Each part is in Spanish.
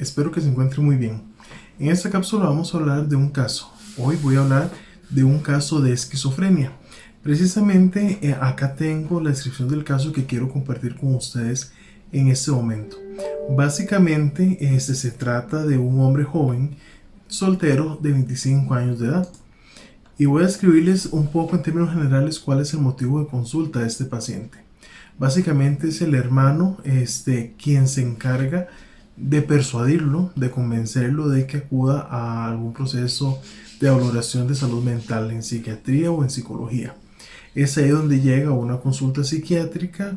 Espero que se encuentre muy bien. En esta cápsula vamos a hablar de un caso. Hoy voy a hablar de un caso de esquizofrenia. Precisamente acá tengo la descripción del caso que quiero compartir con ustedes en este momento. Básicamente se trata de un hombre joven, soltero de 25 años de edad. Y voy a escribirles un poco en términos generales cuál es el motivo de consulta de este paciente. Básicamente es el hermano quien se encarga de persuadirlo, de convencerlo de que acuda a algún proceso de valoración de salud mental en psiquiatría o en psicología. Es ahí donde llega a una consulta psiquiátrica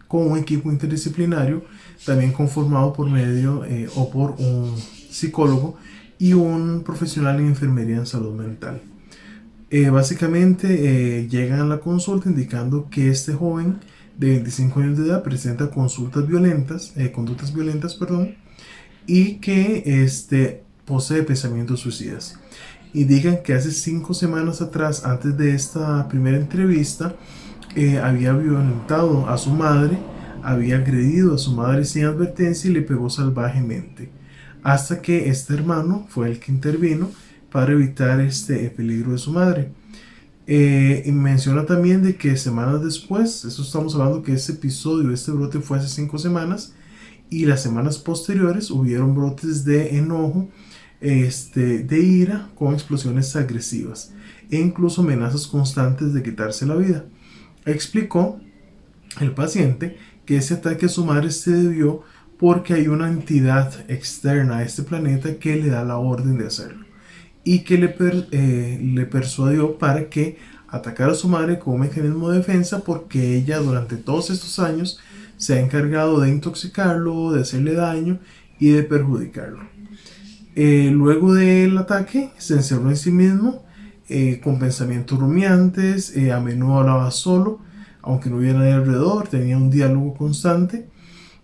con un equipo interdisciplinario, también conformado por medio o por un psicólogo y un profesional en enfermería en salud mental. Básicamente llegan a la consulta indicando que este joven de 25 años de edad presenta conductas violentas, y que posee pensamientos suicidas. Indican que hace 5 semanas atrás, antes de esta primera entrevista, había violentado a su madre, había agredido a su madre sin advertencia y le pegó salvajemente. Hasta que este hermano fue el que intervino para evitar el peligro de su madre. Y menciona también de que semanas después, eso estamos hablando que este episodio, este brote fue hace 5 semanas, y las semanas posteriores hubieron brotes de enojo, de ira, con explosiones agresivas e incluso amenazas constantes de quitarse la vida. Explicó el paciente que ese ataque a su madre se debió porque hay una entidad externa a este planeta que le da la orden de hacerlo y que le persuadió para que atacara a su madre como mecanismo de defensa, porque ella durante todos estos años se ha encargado de intoxicarlo, de hacerle daño y de perjudicarlo. Luego del ataque se encerró en sí mismo con pensamientos rumiantes, a menudo hablaba solo, aunque no hubiera nadie alrededor, tenía un diálogo constante.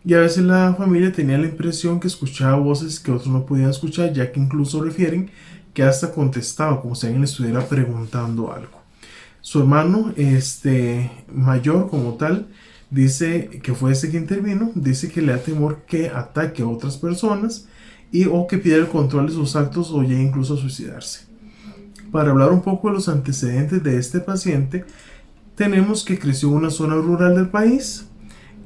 Y a veces la familia tenía la impresión que escuchaba voces que otros no podían escuchar, ya que incluso refieren que hasta contestaba como si alguien le estuviera preguntando algo. Su hermano mayor como tal dice que fue ese que intervino, dice que le da temor que ataque a otras personas o que pierda el control de sus actos o llegue incluso a suicidarse. Para hablar un poco de los antecedentes de este paciente, tenemos que creció en una zona rural del país.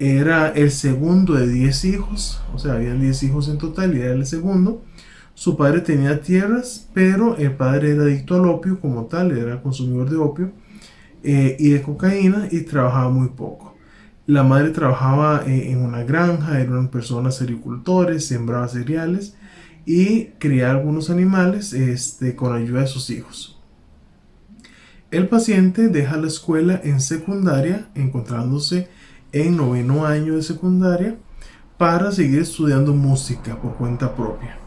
Era el segundo de 10 hijos, o sea, habían 10 hijos en total y era el segundo. Su padre tenía tierras, pero el padre era adicto al opio como tal, era consumidor de opio y de cocaína, y trabajaba muy poco. La madre trabajaba en una granja, eran personas agricultores, sembraba cereales y criaba algunos animales con ayuda de sus hijos. El paciente deja la escuela en secundaria, encontrándose en 9º año de secundaria, para seguir estudiando música por cuenta propia.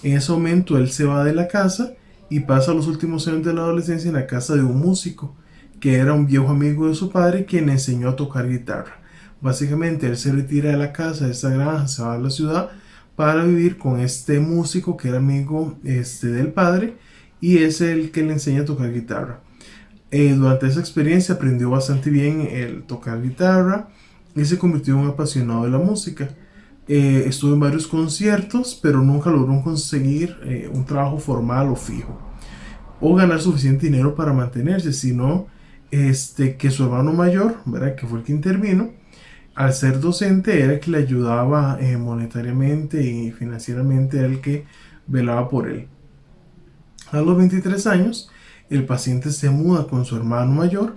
En ese momento él se va de la casa y pasa los últimos años de la adolescencia en la casa de un músico, que era un viejo amigo de su padre, quien le enseñó a tocar guitarra. Básicamente él se retira de la casa, de esta granja, se va a la ciudad para vivir con este músico que era amigo del padre, y es el que le enseña a tocar guitarra. Durante esa experiencia aprendió bastante bien el tocar guitarra y se convirtió en un apasionado de la música. Estuvo en varios conciertos, pero nunca logró conseguir un trabajo formal o fijo, o ganar suficiente dinero para mantenerse, sino que su hermano mayor, ¿verdad?, que fue el que intervino, al ser docente, era el que le ayudaba monetariamente y financieramente, era el que velaba por él. A los 23 años, el paciente se muda con su hermano mayor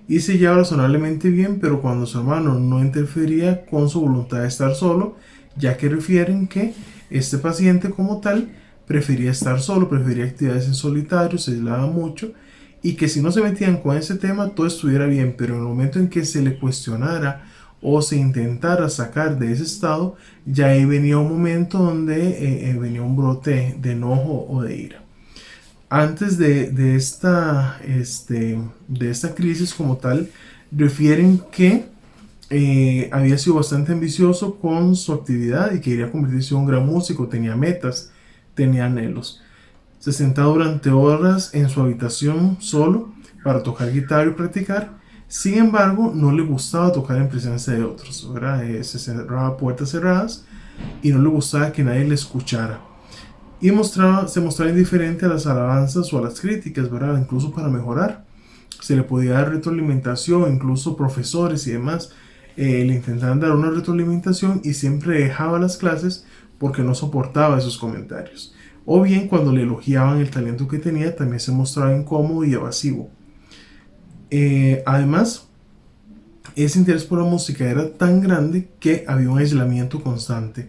y se lleva razonablemente bien, pero cuando su hermano no interfería con su voluntad de estar solo, ya que refieren que este paciente como tal prefería estar solo, prefería actividades en solitario, se aislaba mucho, y que si no se metían con ese tema todo estuviera bien, pero en el momento en que se le cuestionara o se intentara sacar de ese estado, ya ahí venía un momento donde venía un brote de enojo o de ira. Antes de esta crisis como tal, refieren que había sido bastante ambicioso con su actividad y quería convertirse en un gran músico, tenía metas, tenía anhelos. Se sentaba durante horas en su habitación solo para tocar guitarra y practicar. Sin embargo, no le gustaba tocar en presencia de otros, ¿verdad? Se cerraba puertas cerradas y no le gustaba que nadie le escuchara. Y se mostraba indiferente a las alabanzas o a las críticas, ¿verdad? Incluso para mejorar. Se le podía dar retroalimentación, incluso profesores y demás le intentaban dar una retroalimentación y siempre dejaba las clases porque no soportaba esos comentarios. O bien cuando le elogiaban el talento que tenía, también se mostraba incómodo y evasivo. Además, ese interés por la música era tan grande que había un aislamiento constante.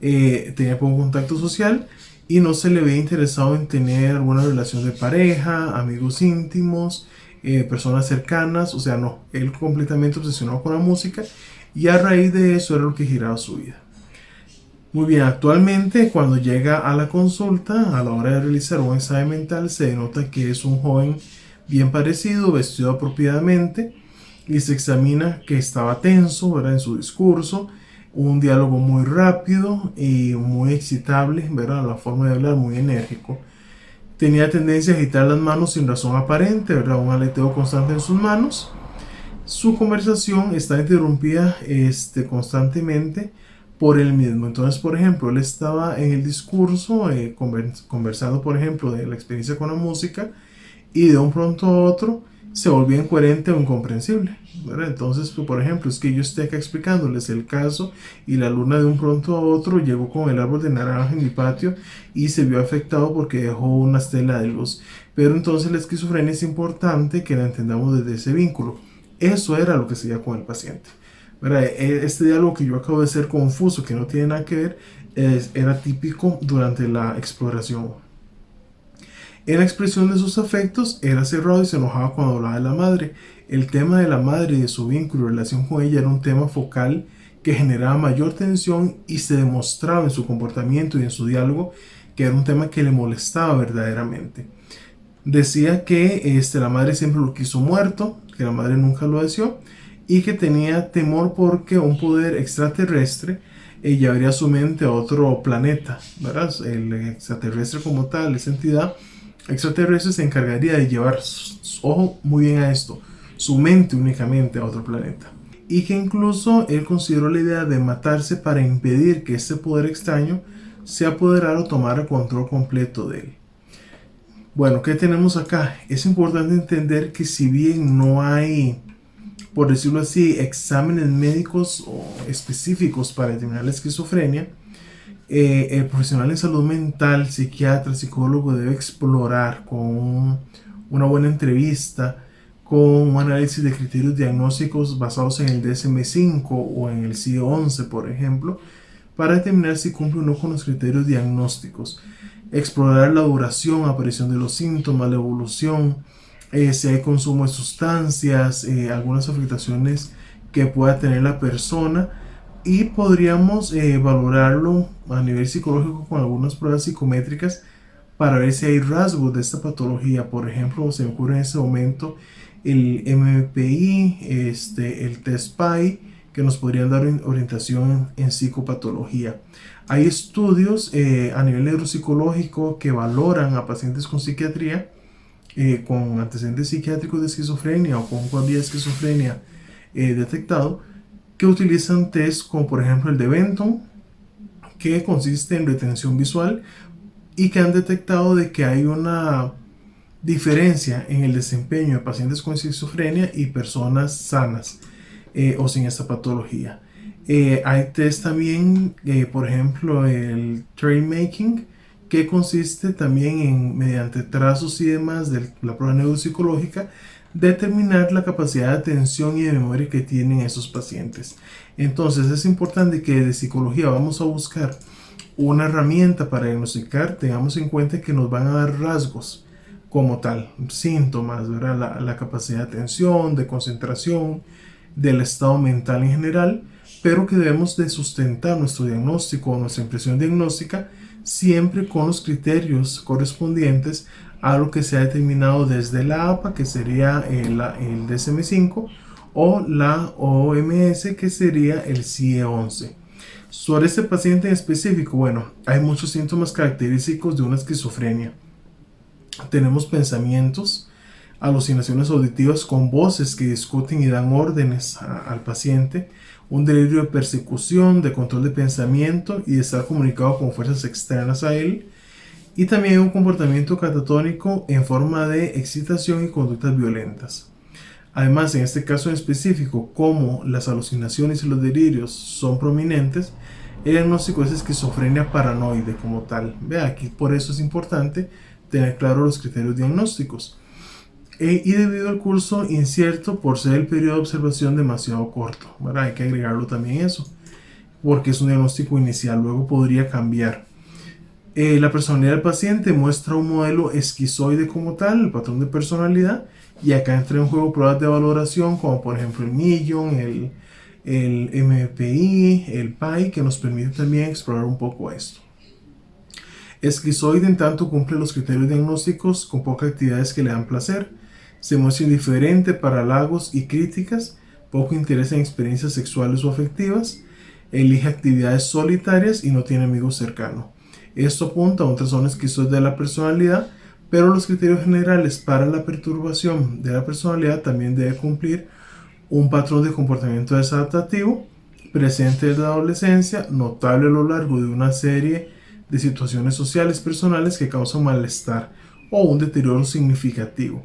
Tenía poco contacto social y no se le veía interesado en tener alguna relación de pareja, amigos íntimos, personas cercanas. O sea, no, él completamente obsesionado con la música, y a raíz de eso era lo que giraba su vida. Muy bien, actualmente cuando llega a la consulta, a la hora de realizar un examen mental, se denota que es un joven bien parecido, vestido apropiadamente, y se examina que estaba tenso, ¿verdad?, en su discurso, un diálogo muy rápido y muy excitable, ¿verdad?, la forma de hablar muy enérgico. Tenía tendencia a agitar las manos sin razón aparente, ¿verdad?, un aleteo constante en sus manos. Su conversación está interrumpida constantemente por él mismo. Entonces, por ejemplo, él estaba en el discurso conversando, por ejemplo, de la experiencia con la música, y de un pronto a otro se volvía incoherente o incomprensible, ¿verdad? Entonces, por ejemplo, es que yo estoy acá explicándoles el caso y la luna de un pronto a otro llegó con el árbol de naranja en mi patio y se vio afectado porque dejó una estela de luz. Pero entonces la esquizofrenia es importante que la entendamos desde ese vínculo. Eso era lo que se veía con el paciente, ¿verdad? Este diálogo que yo acabo de ser confuso, que no tiene nada que ver, era típico durante la exploración. En la expresión de sus afectos era cerrado y se enojaba cuando hablaba de la madre. El tema de la madre y de su vínculo y relación con ella era un tema focal que generaba mayor tensión y se demostraba en su comportamiento y en su diálogo que era un tema que le molestaba verdaderamente. Decía que la madre siempre lo quiso muerto, que la madre nunca lo deseó y que tenía temor porque un poder extraterrestre llevaría su mente a otro planeta, ¿verdad? El extraterrestre como tal, esa entidad extraterrestre, se encargaría de llevar, ojo muy bien a esto, su mente únicamente a otro planeta. Y que incluso él consideró la idea de matarse para impedir que este poder extraño se apoderara o tomara control completo de él. Bueno, ¿qué tenemos acá? Es importante entender que si bien no hay, por decirlo así, exámenes médicos o específicos para determinar la esquizofrenia, el profesional en salud mental, psiquiatra, psicólogo, debe explorar con una buena entrevista, con un análisis de criterios diagnósticos basados en el DSM-5 o en el CIE-11, por ejemplo, para determinar si cumple o no con los criterios diagnósticos. Explorar la duración, aparición de los síntomas, la evolución, si hay consumo de sustancias, algunas afectaciones que pueda tener la persona, y podríamos valorarlo a nivel psicológico con algunas pruebas psicométricas para ver si hay rasgos de esta patología. Por ejemplo, se me ocurre en este momento el MPI, el test PAI, que nos podrían dar orientación en psicopatología. Hay estudios a nivel neuropsicológico que valoran a pacientes con psiquiatría, con antecedentes psiquiátricos de esquizofrenia o con un cuadro de esquizofrenia detectado, que utilizan test como por ejemplo el de Benton, que consiste en retención visual, y que han detectado de que hay una diferencia en el desempeño de pacientes con esquizofrenia y personas sanas o sin esta patología. Hay test también, por ejemplo el Train Making, que consiste también en, mediante trazos y demás de la prueba neuropsicológica, determinar la capacidad de atención y de memoria que tienen esos pacientes. Entonces es importante que de psicología vamos a buscar una herramienta para diagnosticar, tengamos en cuenta que nos van a dar rasgos como tal, síntomas, ¿verdad? La capacidad de atención, de concentración, del estado mental en general, pero que debemos de sustentar nuestro diagnóstico o nuestra impresión diagnóstica siempre con los criterios correspondientes a lo que se ha determinado desde la APA, que sería el DSM-5, o la OMS, que sería el CIE-11. Sobre este paciente en específico, bueno, hay muchos síntomas característicos de una esquizofrenia. Tenemos pensamientos alucinaciones auditivas con voces que discuten y dan órdenes al paciente, un delirio de persecución, de control de pensamiento y de estar comunicado con fuerzas externas a él, y también un comportamiento catatónico en forma de excitación y conductas violentas. Además, en este caso en específico, como las alucinaciones y los delirios son prominentes, el diagnóstico es esquizofrenia paranoide como tal. Vea, aquí por eso es importante tener claro los criterios diagnósticos. Y debido al curso incierto por ser el periodo de observación demasiado corto, ¿verdad? Hay que agregarlo también eso, porque es un diagnóstico inicial, luego podría cambiar. La personalidad del paciente muestra un modelo esquizoide como tal, el patrón de personalidad, y acá entra en juego pruebas de valoración como por ejemplo el Millon, el MPI, el PAI, que nos permite también explorar un poco esto. Esquizoide en tanto cumple los criterios diagnósticos con pocas actividades que le dan placer, se muestra indiferente para halagos y críticas, poco interés en experiencias sexuales o afectivas, elige actividades solitarias y no tiene amigos cercanos. Esto apunta a un trastorno esquizoide de la personalidad, pero los criterios generales para la perturbación de la personalidad también debe cumplir un patrón de comportamiento desadaptativo presente desde la adolescencia, notable a lo largo de una serie de situaciones sociales personales que causan malestar o un deterioro significativo.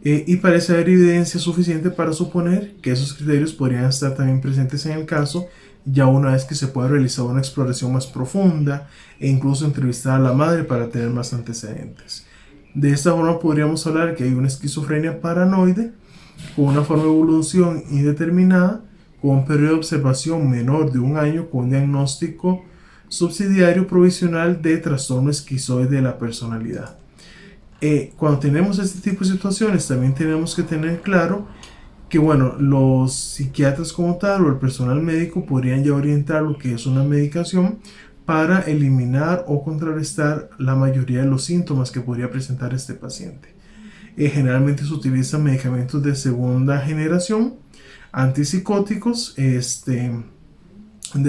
Y parece haber evidencia suficiente para suponer que esos criterios podrían estar también presentes en el caso, ya una vez que se pueda realizar una exploración más profunda e incluso entrevistar a la madre para tener más antecedentes. De esta forma podríamos hablar que hay una esquizofrenia paranoide con una forma de evolución indeterminada, con un periodo de observación menor de un año, con un diagnóstico subsidiario provisional de trastorno esquizoide de la personalidad. Cuando tenemos este tipo de situaciones también tenemos que tener claro que bueno, los psiquiatras como tal o el personal médico podrían ya orientar lo que es una medicación para eliminar o contrarrestar la mayoría de los síntomas que podría presentar este paciente. Generalmente se utilizan medicamentos de segunda generación, antipsicóticos de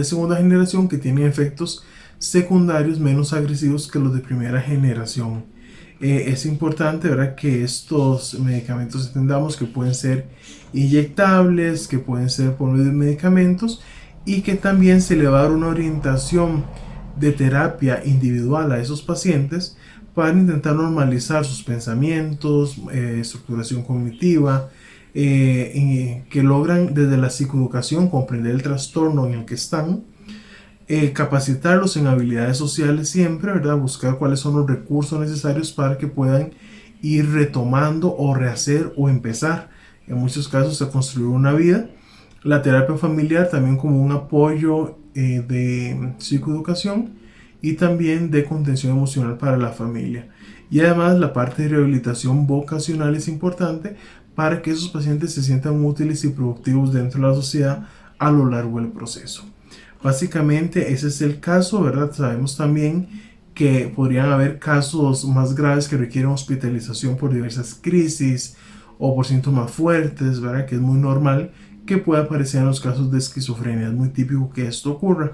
segunda generación que tienen efectos secundarios menos agresivos que los de primera generación. Es importante, ¿verdad?, que estos medicamentos entendamos que pueden ser inyectables, que pueden ser por medio de medicamentos y que también se le va a dar una orientación de terapia individual a esos pacientes para intentar normalizar sus pensamientos, estructuración cognitiva, que logran desde la psicoeducación comprender el trastorno en el que están, capacitarlos en habilidades sociales siempre, ¿verdad? Buscar cuáles son los recursos necesarios para que puedan ir retomando o rehacer o empezar, en muchos casos, a construir una vida. La terapia familiar también como un apoyo de psicoeducación y también de contención emocional para la familia. Y además la parte de rehabilitación vocacional es importante para que esos pacientes se sientan útiles y productivos dentro de la sociedad a lo largo del proceso. Básicamente ese es el caso, ¿verdad? Sabemos también que podrían haber casos más graves que requieren hospitalización por diversas crisis o por síntomas fuertes, ¿verdad? Que es muy normal que pueda aparecer en los casos de esquizofrenia. Es muy típico que esto ocurra.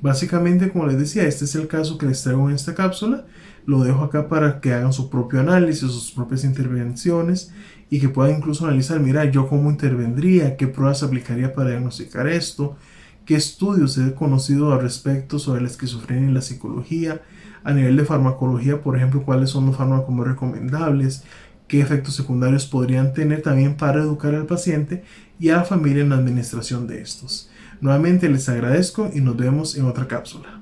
Básicamente, como les decía, este es el caso que les traigo en esta cápsula. Lo dejo acá para que hagan su propio análisis, sus propias intervenciones y que puedan incluso analizar, mira, yo cómo intervendría, qué pruebas aplicaría para diagnosticar esto, qué estudios he conocido al respecto sobre la esquizofrenia y la psicología, a nivel de farmacología, por ejemplo, cuáles son los fármacos más recomendables, qué efectos secundarios podrían tener también para educar al paciente y a la familia en la administración de estos. Nuevamente les agradezco y nos vemos en otra cápsula.